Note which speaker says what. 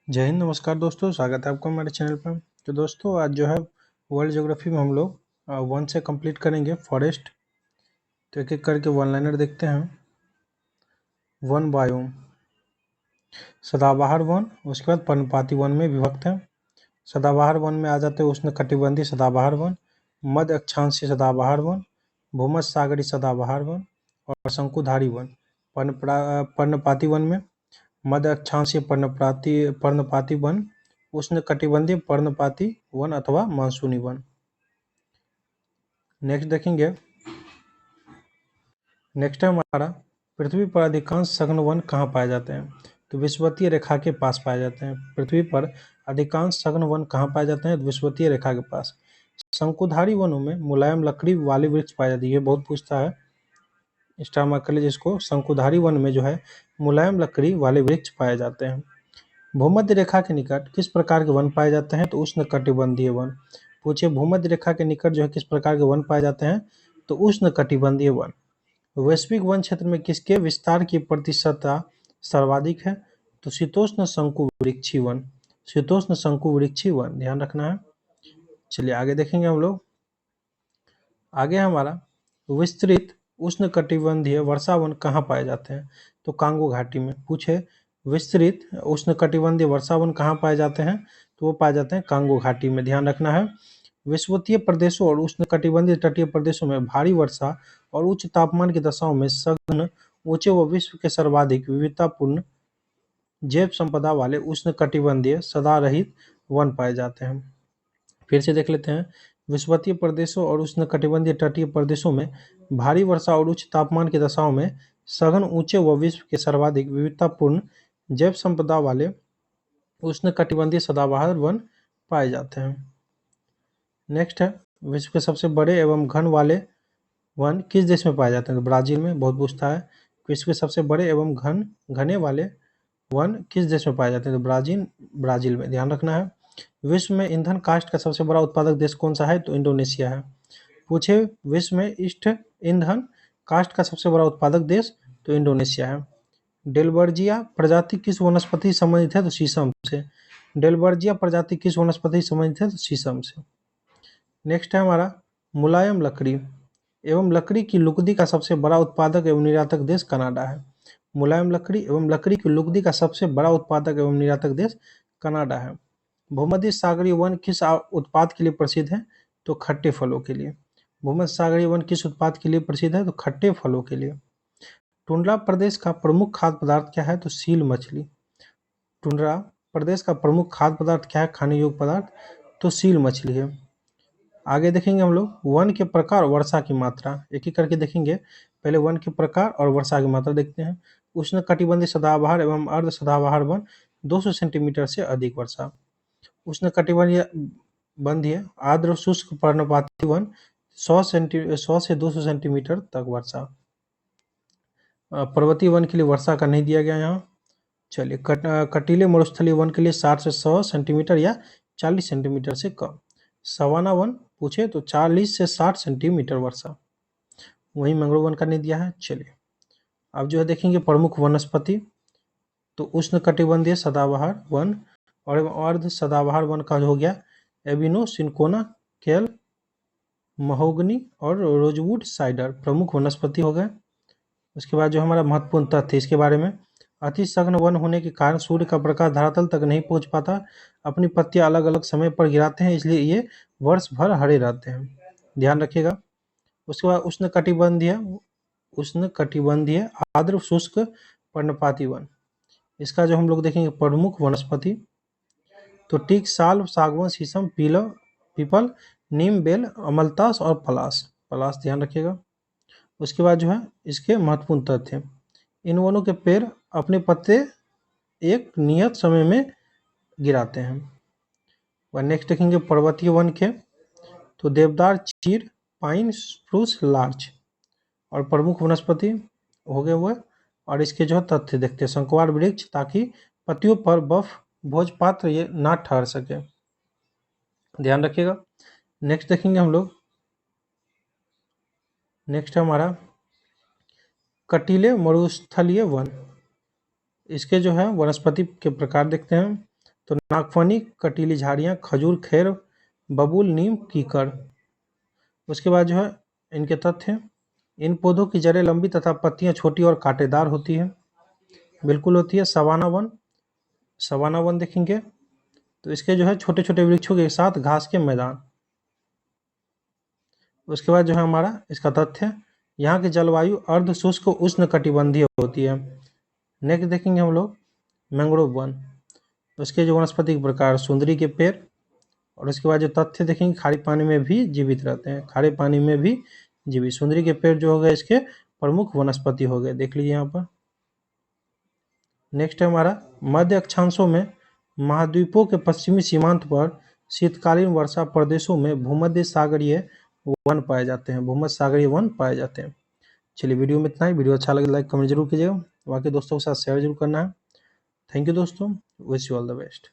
Speaker 1: जय हिंद, नमस्कार दोस्तों, स्वागत है आपका हमारे चैनल पर। तो दोस्तों आज जो है वर्ल्ड ज्योग्राफी में हम लोग 1 से कंप्लीट करेंगे फॉरेस्ट। तो एक एक करके वन लाइनर देखते हैं। वन बायोम, सदाबहार वन, उसके बाद पर्णपाती वन में विभक्त है। सदाबहार वन में आ जाते हैं उष्णकटिबंधीय सदाबहार वन, मध्य अक्षांशीय सदाबहार वन, भूमध्य सागरीय सदाबहार वन और शंकुधारी वन। पर्णपाती वन में मध्य अक्षांशीय पर्णपाती वन, उष्णकटिबंधीय पर्णपाती वन अथवा मानसूनी वन। नेक्स्ट देखेंगे, नेक्स्ट है हमारा पृथ्वी पर अधिकांश सघन वन कहाँ पाए जाते हैं। तो विषुवतीय रेखा के पास पाए जाते हैं। पृथ्वी पर अधिकांश सघन वन कहाँ पाए जाते हैं? तो विषुवतीय रेखा के पास। शंकुधारी वनों में मुलायम लकड़ी वाली वृक्ष पाई जाती है। बहुत पूछता है, स्टार मार्क कर लीजिए इसको। शंकुधारी वन में जो है मुलायम लकड़ी वाले वृक्ष पाए जाते हैं। भूमध्य रेखा के निकट किस प्रकार के वन पाए जाते हैं? तो उष्णकटिबंधीय वन। पूछिए भूमध्य रेखा के निकट जो है किस प्रकार के वन पाए जाते हैं? तो उष्णकटिबंधीय वन। वैश्विक वन क्षेत्र में किसके विस्तार की प्रतिशतता सर्वाधिक है? तो शीतोष्ण शंकुवृक्षी वन। शीतोष्ण शंकुवृक्षी वन, ध्यान रखना है। चलिए आगे देखेंगे हम लोग। आगे हमारा विस्तृत उष्णकटिबंधीय वर्षा वन कहाँ पाए जाते हैं? तो कांगो घाटी में। पूछे विस्तृत उष्णकटिबंधीय वर्षा वन कहाँ पाए जाते हैं? तो वो पाए जाते हैं कांगो घाटी में, ध्यान रखना है। विषुवतीय प्रदेशों और उष्णकटिबंधीय तटीय प्रदेशों में भारी वर्षा और उच्च तापमान की दशाओं में सघन, ऊंचे व विश्व के सर्वाधिक विविधतापूर्ण जैव संपदा वाले उष्णकटिबंधीय सदाहरित वन पाए जाते हैं। फिर से देख लेते हैं। विषुवतीय प्रदेशों और उष्णकटिबंधीय तटीय प्रदेशों में भारी वर्षा और उच्च तापमान की दशाओं में सघन, ऊंचे व विश्व के सर्वाधिक विविधतापूर्ण जैव संपदा वाले उष्णकटिबंधीय सदाबहार वन पाए जाते हैं। नेक्स्ट है विश्व के सबसे बड़े एवं घन वाले वन किस देश में पाए जाते हैं? तो ब्राजील में। बहुत पूछता है विश्व के सबसे बड़े एवं घने वाले वन किस देश में पाए जाते हैं? तो ब्राजील में, ध्यान रखना है। विश्व में ईंधन काष्ठ का सबसे बड़ा उत्पादक देश कौन सा है? तो इंडोनेशिया है। पूछे विश्व में ईंधन काष्ठ का सबसे बड़ा उत्पादक देश? तो इंडोनेशिया है। डेलबर्जिया प्रजाति किस वनस्पति से संबंधित है? तो शीशम से। डेलबर्जिया प्रजाति किस वनस्पति से संबंधित है? तो शीशम से। नेक्स्ट है हमारा मुलायम लकड़ी एवं लकड़ी की लुगदी का सबसे बड़ा उत्पादक एवं निर्यातक देश कनाडा है। मुलायम लकड़ी एवं लकड़ी की लुगदी का सबसे बड़ा उत्पादक एवं निर्यातक देश कनाडा है। भूमध्य सागरीय वन किस उत्पाद के लिए प्रसिद्ध है? तो खट्टे फलों के लिए। भूमध्य सागरीय वन किस उत्पाद के लिए प्रसिद्ध है? तो खट्टे फलों के लिए। टुंड्रा प्रदेश का प्रमुख खाद्य पदार्थ क्या है? तो सील मछली। टुंड्रा प्रदेश का प्रमुख खाद्य पदार्थ क्या है, खाने योग्य पदार्थ? तो सील मछली है। आगे देखेंगे हम लोग वन के प्रकार और वर्षा की मात्रा, एक एक करके देखेंगे। पहले वन के प्रकार और वर्षा की मात्रा देखते हैं। उष्णकटिबंधीय सदाबहार एवं अर्ध सदाबहार वन 200 सेंटीमीटर से अधिक वर्षा। उष्णकटिबंधीय आर्द्र शुष्क पर्णपाती वन 100 से 200 सेंटीमीटर तक वर्षा। पर्वतीय वन के लिए वर्षा का नहीं दिया गया यहाँ। चलिए कटीले मरुस्थलीय वन के लिए 60 से 100 सेंटीमीटर या 40 सेंटीमीटर से कम। सवाना वन पूछे तो 40 से 60 सेंटीमीटर वर्षा। वहीं मैंग्रोव वन का नहीं दिया है। चलिए अब जो है देखेंगे प्रमुख वनस्पति। तो उष्णकटिबंधीय सदाबहार वन और अर्ध सदाबहार वन का हो गया एबिनो, सिंकोना, केल, महोगनी और रोजवुड साइडर, प्रमुख वनस्पति हो गए। उसके बाद जो हमारा महत्वपूर्ण तथ्य इसके बारे में, अति सघन वन होने के कारण सूर्य का प्रकाश धरातल तक नहीं पहुंच पाता। अपनी पत्तियां अलग अलग समय पर गिराते हैं, इसलिए ये वर्ष भर हरे रहते हैं, ध्यान रखिएगा। उसके बाद उष्णकटिबंधीय आर्द्र शुष्क पर्णपाती वन, इसका जो हम लोग देखेंगे प्रमुख वनस्पति तो टीक, साल, सागवान, शीशम, पीपल, नीम, बेल, अमलतास और पलास, ध्यान रखिएगा। उसके बाद जो है इसके महत्वपूर्ण तथ्य, इन वनों के पेड़ अपने पत्ते एक नियत समय में गिराते हैं। और नेक्स्ट देखेंगे पर्वतीय वन के तो देवदार, चीड़, पाइन, स्प्रूस, लार्च और प्रमुख वनस्पति हो गए हुए। और इसके जो तथ्य देखते हैं, शंकुवार वृक्ष ताकि पत्तियों पर बर्फ भोजपात्र ये ना ठहर सके, ध्यान रखिएगा। नेक्स्ट देखेंगे हम लोग, नेक्स्ट हमारा कटीले मरुस्थलीय वन, इसके जो है वनस्पति के प्रकार देखते हैं। तो नागफनी, कटीली झाड़ियाँ, खजूर, खैर, बबूल, नीम, कीकर। उसके बाद जो है इनके तथ्य, इन पौधों की जड़ें लंबी तथा पत्तियां छोटी और कांटेदार होती है। बिल्कुल होती है। सवाना वन, सवाना वन देखेंगे तो इसके जो है छोटे छोटे वृक्षों के साथ घास के मैदान। उसके बाद जो है हमारा इसका तथ्य, यहाँ की जलवायु अर्ध शुष्क उष्ण कटिबंधीय होती है। नेक्स्ट देखेंगे हम लोग मैंग्रोव वन, उसके जो वनस्पति प्रकार, सुंदरी के पेड़। और उसके बाद जो तथ्य देखेंगे, खारे पानी में भी जीवित रहते हैं, खारे पानी में भी जीवित। सुंदरी के पेड़ जो हो गए इसके प्रमुख वनस्पति हो गए, देख लीजिए यहाँ पर। नेक्स्ट है हमारा मध्य अक्षांशों में महाद्वीपों के पश्चिमी सीमांत पर शीतकालीन वर्षा प्रदेशों में भूमध्य सागरीय वन पाए जाते हैं, भूमध्य सागरीय वन पाए जाते हैं। चलिए वीडियो में इतना ही। वीडियो अच्छा लगे लाइक कमेंट जरूर कीजिएगा, बाकी दोस्तों के साथ शेयर जरूर करना है। थैंक यू दोस्तों, wish you all the best.